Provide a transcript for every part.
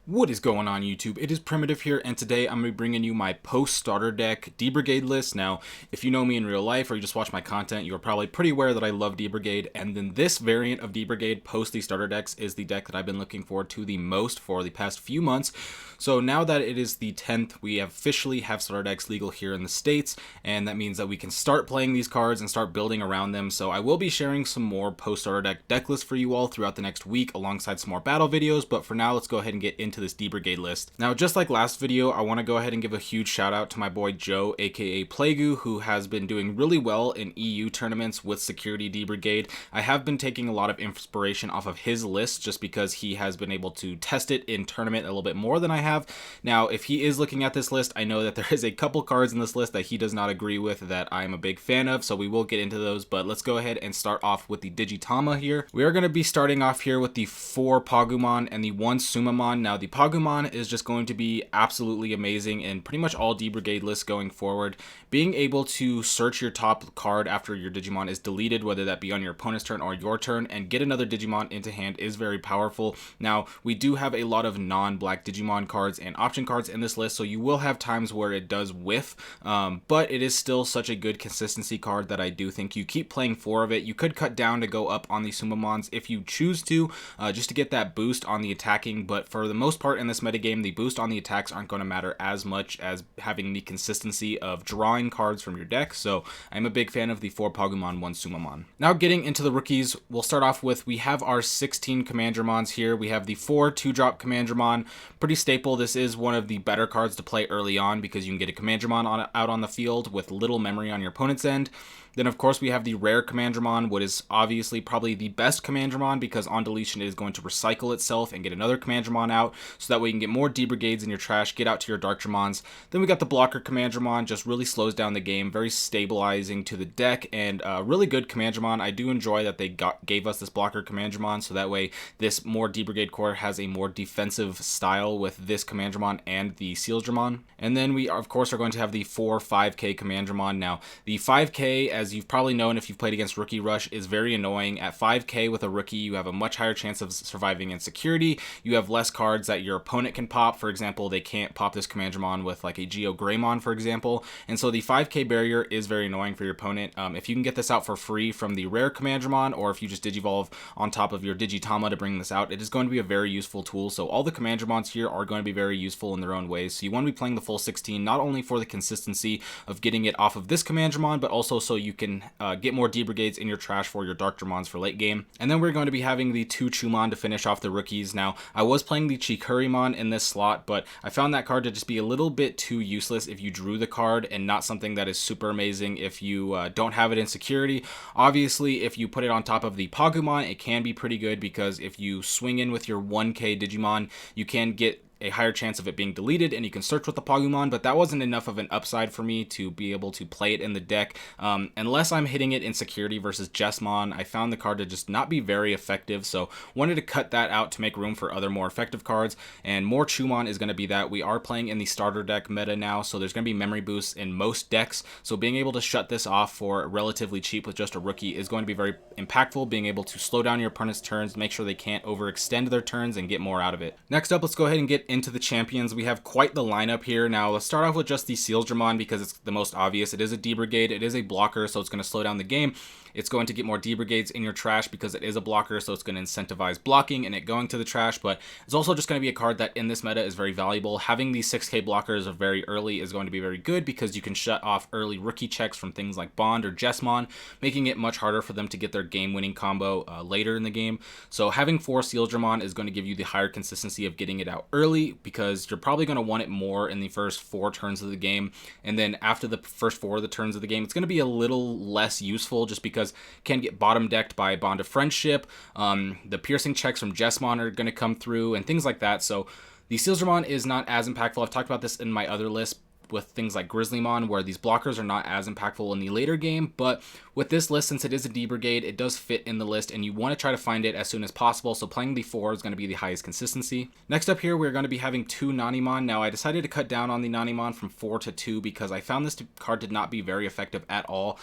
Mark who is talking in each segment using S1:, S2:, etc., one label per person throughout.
S1: What is going on, YouTube? It is Primitive here, and today I'm going to be bringing you my post-starter deck D-Brigade list. Now, if you know me in real life or you just watch my content, you're probably pretty aware that I love D-Brigade, and then this variant of D-Brigade post the starter decks is the deck that I've been looking forward to the most for the past few months. So now that it is the 10th, we officially have starter decks legal here in the States, and that means that we can start playing these cards and start building around them. So I will be sharing some more post-starter deck lists for you all throughout the next week alongside some more battle videos, but for now, let's go ahead and get into this D-Brigade list. Now, just like last video, I want to go ahead and give a huge shout out to my boy Joe, aka Playgoo, who has been doing really well in EU tournaments with Security D-Brigade. I have been taking a lot of inspiration off of his list just because he has been able to test it in tournament a little bit more than I have. Now, if he is looking at this list, I know that there is a couple cards in this list that he does not agree with that I am a big fan of, so we will get into those, but let's go ahead and start off with the Digitama here. We are going to be starting off here with the 4 Pagumon and the 1 Sumamon. Now, the Pagumon is just going to be absolutely amazing in pretty much all D-Brigade lists going forward. Being able to search your top card after your Digimon is deleted, whether that be on your opponent's turn or your turn, and get another Digimon into hand is very powerful. Now, we do have a lot of non-black Digimon cards and option cards in this list, so you will have times where it does whiff, but it is still such a good consistency card that I do think you keep playing 4 of it. You could cut down to go up on the Sumamons if you choose to, just to get that boost on the attacking, but for the most part in this metagame, the boost on the attacks aren't going to matter as much as having the consistency of drawing cards from your deck, so I'm a big fan of the 4 Pagumon, 1 Sumamon. Now, getting into the rookies, we'll start off with, we have our 16 Commandramons here. We have the 4 2-drop Commandramon, pretty staple. This is one of the better cards to play early on because you can get a Commandramon out on the field with little memory on your opponent's end. Then, of course, we have the rare Commandramon, what is obviously probably the best Commandramon because on deletion it is going to recycle itself and get another Commandramon out, so that way you can get more D-Brigades in your trash, get out to your Darkdramons. Then we got the blocker Commandramon, just really slows down the game, very stabilizing to the deck, and really good Commandramon. I do enjoy that they gave us this blocker Commandramon, so that way this more D-Brigade core has a more defensive style with this Commandramon and the Sealsdramon. And then we, of course, are going to have the 4 5k Commandramon. Now, the 5k, as you've probably known if you've played against Rookie Rush, is very annoying. At 5k with a rookie, you have a much higher chance of surviving in security. You have less cards that your opponent can pop. For example, they can't pop this Commandramon with like a Geo Greymon, for example. And so the 5k barrier is very annoying for your opponent. If you can get this out for free from the rare Commandramon, or if you just Digivolve on top of your Digitama to bring this out, it is going to be a very useful tool. So all the Commandramons here are going to be very useful in their own ways. So you want to be playing the full 16, not only for the consistency of getting it off of this Commandramon, but also so you can get more D-Brigades in your trash for your Darkdramons for late game. And then we're going to be having the 2 Chumon to finish off the rookies. Now, I was playing the Chikurimon in this slot, but I found that card to just be a little bit too useless if you drew the card, and not something that is super amazing if you don't have it in security. Obviously, if you put it on top of the Pagumon, it can be pretty good because if you swing in with your 1k Digimon, you can get a higher chance of it being deleted and you can search with the Pagumon, but that wasn't enough of an upside for me to be able to play it in the deck. Unless I'm hitting it in security versus Jesmon, I found the card to just not be very effective, so wanted to cut that out to make room for other more effective cards, and more Chumon is going to be that. We are playing in the starter deck meta now, so there's going to be memory boosts in most decks, so being able to shut this off for relatively cheap with just a rookie is going to be very impactful, being able to slow down your opponent's turns, make sure they can't overextend their turns, and get more out of it. Next up, let's go ahead and get into the champions. We have quite the lineup here. Now, let's start off with just the Sealsdramon because it's the most obvious. It is a D-Brigade, it is a blocker, so it's going to slow down the game. It's going to get more D-Brigades in your trash because it is a blocker, so it's going to incentivize blocking and it going to the trash, but it's also just going to be a card that in this meta is very valuable. Having these 6k blockers very early is going to be very good because you can shut off early rookie checks from things like Bond or Jesmon, making it much harder for them to get their game-winning combo later in the game. So having 4 Sealsdramon is going to give you the higher consistency of getting it out early because you're probably going to want it more in the first 4 turns of the game, and then after the first 4 of the turns of the game, it's going to be a little less useful just because can get bottom decked by Bond of Friendship. The piercing checks from Jesmon are going to come through and things like that. So the Sealsdramon is not as impactful. I've talked about this in my other list with things like Grizzlymon, where these blockers are not as impactful in the later game, but with this list, since it is a D-Brigade, it does fit in the list, and you want to try to find it as soon as possible, so playing the 4 is going to be the highest consistency. Next up here, we're going to be having 2 Nanimon. Now, I decided to cut down on the Nanimon from 4 to 2 because I found this card to not be very effective at all.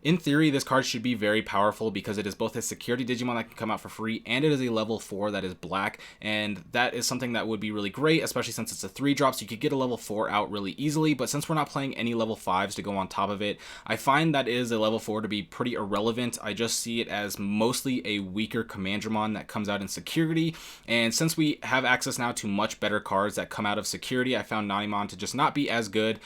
S1: In theory, this card should be very powerful because it is both a security Digimon that can come out for free, and it is a level 4 that is black, and that is something that would be really great, especially since it's a 3-drop, so you could get a level 4 out really easily. But since we're not playing any level 5s to go on top of it, I find that is a level 4 to be pretty irrelevant. I just see it as mostly a weaker Commandramon that comes out in security, and since we have access now to much better cards that come out of security, I found Nanimon to just not be as good.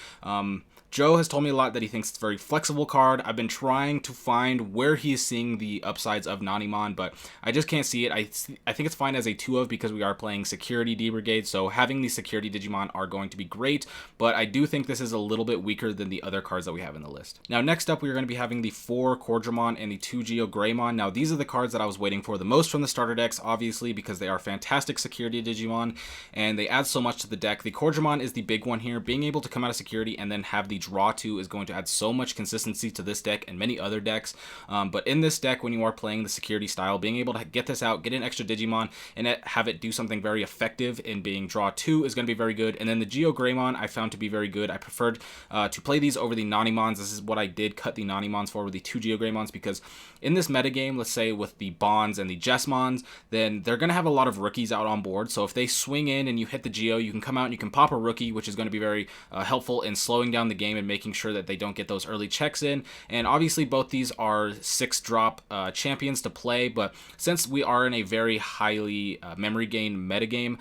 S1: Joe has told me a lot that he thinks it's a very flexible card. I've been trying to find where he is seeing the upsides of Nanimon, but I just can't see it. I think it's fine as a 2 of because we are playing security D-Brigade, so having these security Digimon are going to be great, but I do think this is a little bit weaker than the other cards that we have in the list. Now, next up, we are going to be having the 4 Cordramon and the 2 Geogreymon. Now, these are the cards that I was waiting for the most from the starter decks, obviously, because they are fantastic security Digimon, and they add so much to the deck. The Cordramon is the big one here. Being able to come out of security and then have the draw 2 is going to add so much consistency to this deck and many other decks. But in this deck, when you are playing the security style, being able to get this out, get an extra Digimon, and have it do something very effective in being draw 2 is going to be very good. And then the Geogreymon I found to be very good. I preferred to play these over the Nanimons. This is what I did cut the Nanimons for with the 2 Geogreymons, because in this metagame, let's say with the Bonds and the Jessmons, then they're going to have a lot of rookies out on board. So if they swing in and you hit the Geo, you can come out and you can pop a rookie, which is going to be very helpful in slowing down the game and making sure that they don't get those early checks in. And obviously both these are 6-drop champions to play, but since we are in a very highly memory gain metagame,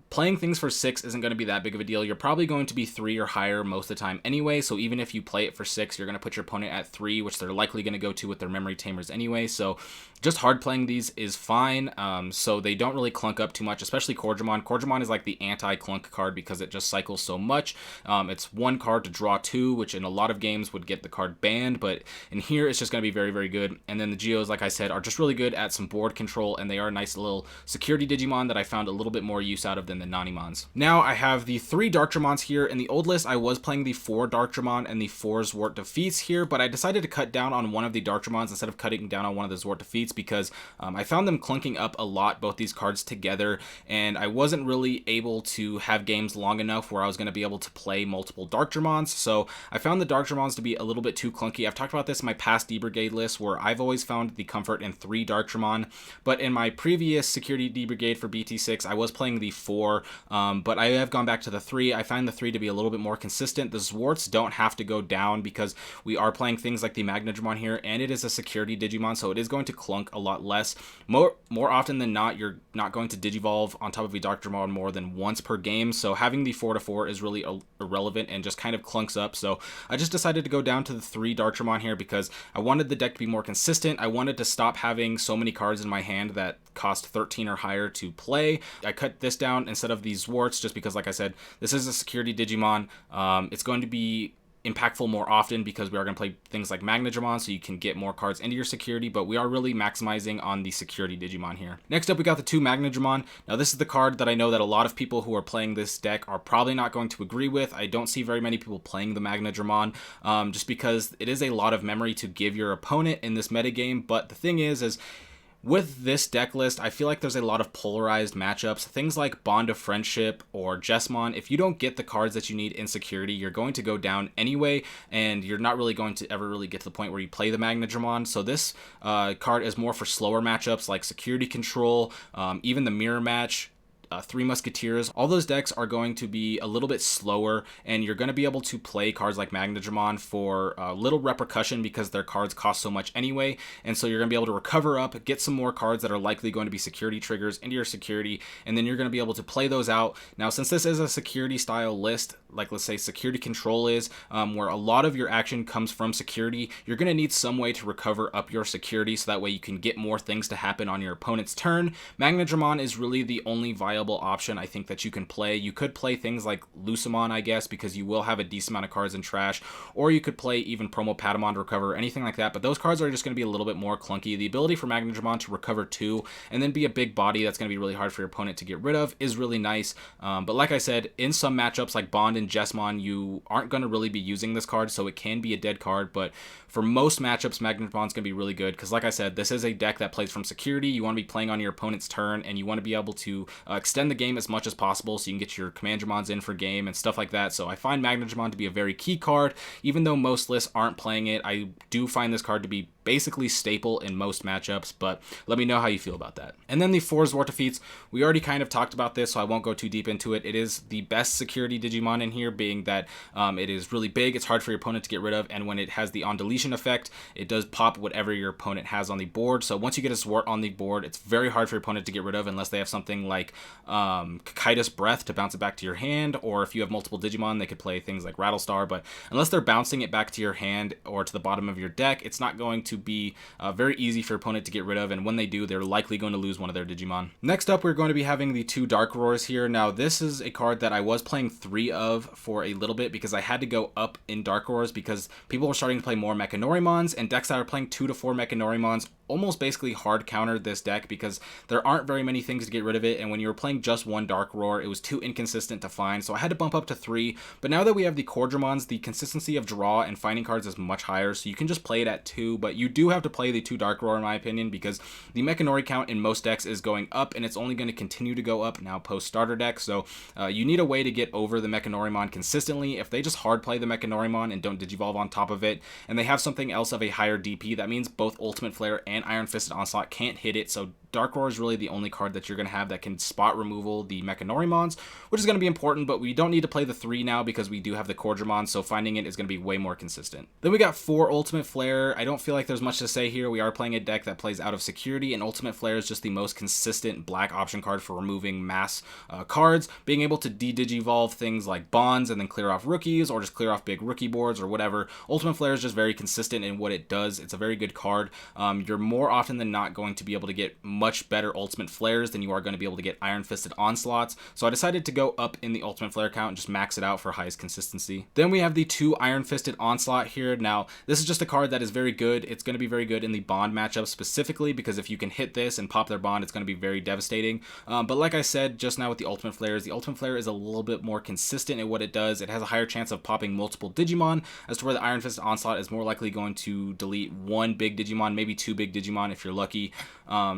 S1: playing things for 6 isn't going to be that big of a deal. You're probably going to be 3 or higher most of the time anyway, so even if you play it for 6, you're going to put your opponent at 3, which they're likely going to go to with their memory tamers anyway, so just hard playing these is fine, so they don't really clunk up too much, especially Cordramon. Cordramon is like the anti-clunk card because it just cycles so much. It's 1 card to draw 2, which in a lot of games would get the card banned, but in here it's just going to be very, very good. And then the Geos, like I said, are just really good at some board control, and they are a nice little security Digimon that I found a little bit more use out of than the Nanimons. Now I have the 3 Darkdramons here. In the old list, I was playing the 4 Darkdramon and the 4 Zwart Defeats here, but I decided to cut down on one of the Darkdramons instead of cutting down on one of the Zwart Defeats because I found them clunking up a lot, both these cards together, and I wasn't really able to have games long enough where I was going to be able to play multiple Darkdramons, so I found the Darkdramons to be a little bit too clunky. I've talked about this in my past D-Brigade list where I've always found the comfort in 3 Darkdramon, but in my previous security D-Brigade for BT6, I was playing the 4, but I have gone back to the 3. I find the 3 to be a little bit more consistent. The Zwarts don't have to go down because we are playing things like the Magnadramon here, and it is a security Digimon, so it is going to clunk a lot less. More often than not, you're not going to Digivolve on top of a Darkdramon more than once per game, so having the 4/4 is really irrelevant and just kind of clunks up. So I just decided to go down to the 3 Darkdramon here because I wanted the deck to be more consistent. I wanted to stop having so many cards in my hand that cost 13 or higher to play. I cut this down instead of these Zwarts just because, like I said, this is a security Digimon. It's going to be impactful more often because we are going to play things like Magnadramon, so you can get more cards into your security, but we are really maximizing on the security Digimon here. Next up, we got the 2 Magnadramon. Now, this is the card that I know that a lot of people who are playing this deck are probably not going to agree with. I don't see very many people playing the Magnadramon, just because it is a lot of memory to give your opponent in this metagame, but the thing is with this deck list, I feel like there's a lot of polarized matchups. Things like Bond of Friendship or Jessmon, if you don't get the cards that you need in security, you're going to go down anyway, and you're not really going to ever really get to the point where you play the Magnadramon. So this card is more for slower matchups like Security Control, even the Mirror Match, 3 Musketeers. All those decks are going to be a little bit slower, and you're going to be able to play cards like Magnadramon for little repercussion because their cards cost so much anyway, and so you're going to be able to recover up, get some more cards that are likely going to be security triggers into your security, and then you're going to be able to play those out. Now, since this is a security style list, like let's say Security Control is, where a lot of your action comes from security, you're going to need some way to recover up your security so that way you can get more things to happen on your opponent's turn. Magnadramon is really the only viable option I think that you can play. You could play things like Lucimon, I guess, because you will have a decent amount of cards in trash, or you could play even Promo Patamon to recover, or anything like that, but those cards are just going to be a little bit more clunky. The ability for Magnadramon to recover 2 and then be a big body that's going to be really hard for your opponent to get rid of is really nice, but like I said, in some matchups like Bond and Jessmon, you aren't going to really be using this card, so it can be a dead card, but for most matchups, Magnadramon's going to be really good, because like I said, this is a deck that plays from security. You want to be playing on your opponent's turn, and you want to be able to extend the game as much as possible so you can get your Commandromons in for game and stuff like that. So I find Magnagimon to be a very key card. Even though most lists aren't playing it, I do find this card to be basically staple in most matchups, but let me know how you feel about that. And then the 4 Zwarte we already kind of talked about this, so I won't go too deep into it. It is the best security Digimon in here, being that it is really big, it's hard for your opponent to get rid of, and when it has the on deletion effect, it does pop whatever your opponent has on the board. So once you get a Zwart on the board, it's very hard for your opponent to get rid of unless they have something like Kaida's Breath to bounce it back to your hand, or if you have multiple Digimon, they could play things like Rattlestar, but unless they're bouncing it back to your hand or to the bottom of your deck, it's not going to be very easy for your opponent to get rid of, and when they do, they're likely going to lose one of their Digimon. Next up, we're going to be having the 2 Dark Roars here. Now, this is a card that I was playing 3 of for a little bit because I had to go up in Dark Roars because people were starting to play more Mechanorimons, and decks that are playing 2 to 4 Mechanorimons almost basically hard countered this deck because there aren't very many things to get rid of it, and when you were playing just 1 Dark Roar, it was too inconsistent to find, so I had to bump up to 3. But now that we have the Cordramons, the consistency of draw and finding cards is much higher, so you can just play it at 2, but you do have to play the 2 Dark Roar in my opinion because the Mechanori count in most decks is going up, and it's only going to continue to go up now post starter deck, so you need a way to get over the Mechanorimon consistently. If they just hard play the Mechanorimon and don't Digivolve on top of it, and they have something else of a higher DP, that means both Ultimate Flare and Iron Fisted Onslaught can't hit it, so Dark Roar is really the only card that you're going to have that can spot removal the Mechanorimons, which is going to be important, but we don't need to play the 3 now because we do have the Cordramon, so finding it is going to be way more consistent. Then we got 4 Ultimate Flare. I don't feel like there's much to say here. We are playing a deck that plays out of security, and Ultimate Flare is just the most consistent black option card for removing mass cards, being able to de-digivolve things like bonds and then clear off rookies, or just clear off big rookie boards or whatever. Ultimate Flare is just very consistent in what it does. It's a very good card. You're more often than not going to be able to get much better Ultimate Flares than you are going to be able to get Iron Fisted Onslaughts, so I decided to go up in the Ultimate Flare count and just max it out for highest consistency. Then we have the 2 Iron Fisted Onslaught here. Now, this is just a card that is very good. It's going to be very good in the bond matchup specifically because if you can hit this and pop their bond, it's going to be very devastating. But like I said just now with the Ultimate Flares, the Ultimate Flare is a little bit more consistent in what it does. It has a higher chance of popping multiple Digimon, as to where the Iron Fisted Onslaught is more likely going to delete 1 big Digimon, maybe 2 big Digimon if you're lucky.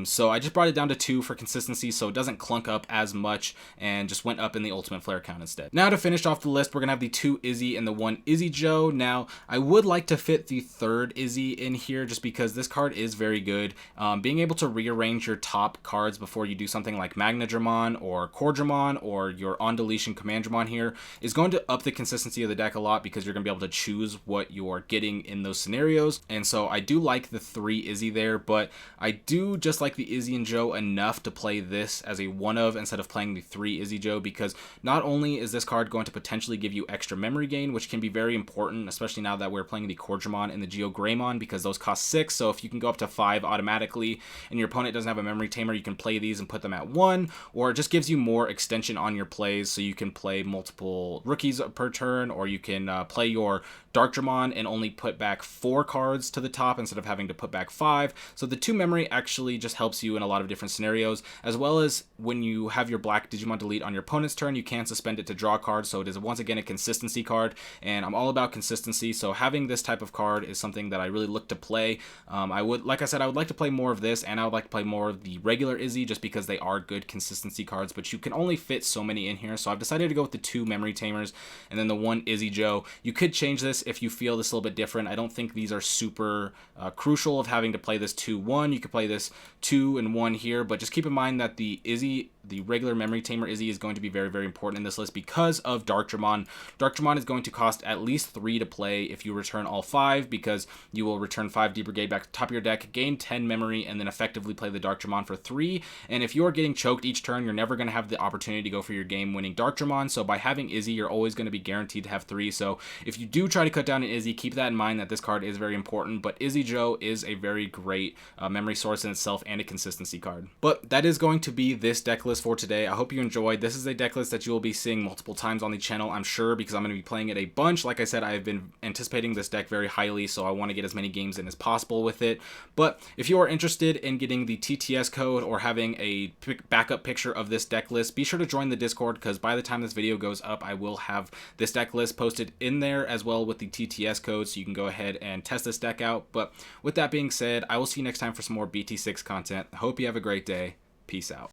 S1: So I just brought it down to 2 for consistency so it doesn't clunk up as much, and just went up in the Ultimate Flare count instead. Now to finish off the list, we're gonna have the 2 Izzy and the 1 Izzy Joe. Now I would like to fit the 3rd Izzy in here just because this card is very good. Being able to rearrange your top cards before you do something like Magnagimon or Cordramon or your on deletion Commandramon here is going to up the consistency of the deck a lot because you're gonna be able to choose what you're getting in those scenarios. And so I do like the 3 Izzy there, but I do just like the Izzy and Joe enough to play this as a 1 of instead of playing the 3 Izzy Joe, because not only is this card going to potentially give you extra memory gain, which can be very important, especially now that we're playing the Cordramon and the Geogreymon, because those cost 6, so if you can go up to 5 automatically and your opponent doesn't have a memory tamer, you can play these and put them at 1, or it just gives you more extension on your plays, so you can play multiple rookies per turn, or you can play your Darkdramon and only put back 4 cards to the top instead of having to put back 5. So the 2 memory actually just helps you in a lot of different scenarios, as well as when you have your black Digimon delete on your opponent's turn, you can suspend it to draw cards, so it is once again a consistency card, and I'm all about consistency, so having this type of card is something that I really look to play. Like I said, I would like to play more of this, and I would like to play more of the regular Izzy just because they are good consistency cards, but you can only fit so many in here, so I've decided to go with the 2 memory tamers and then the 1 Izzy Joe. You could change this if you feel this a little bit different. I don't think these are super crucial of having to play this 2-1. You could play this 2 and 1 here, but just keep in mind that the Izzy, the regular memory tamer Izzy, is going to be very, very important in this list because of Darkdramon. Darkdramon is going to cost at least 3 to play if you return all 5, because you will return 5 D-Brigade back to the top of your deck, gain 10 memory, and then effectively play the Darkdramon for 3. And if you're getting choked each turn, you're never going to have the opportunity to go for your game-winning Darkdramon, so by having Izzy, you're always going to be guaranteed to have 3. So if you do try to cut down an Izzy, keep that in mind that this card is very important, but Izzy Joe is a very great memory source in itself and a consistency card. But that is going to be this deck list for today. I hope you enjoyed. This is a deck list that you will be seeing multiple times on the channel, I'm sure, because I'm going to be playing it a bunch. Like I said, I've been anticipating this deck very highly, so I want to get as many games in as possible with it. But if you are interested in getting the TTS code or having a backup picture of this deck list, be sure to join the Discord, because by the time this video goes up, I will have this deck list posted in there as well with the TTS code, so you can go ahead and test this deck out. But with that being said, I will see you next time for some more BT6 content. I hope you have a great day. Peace out.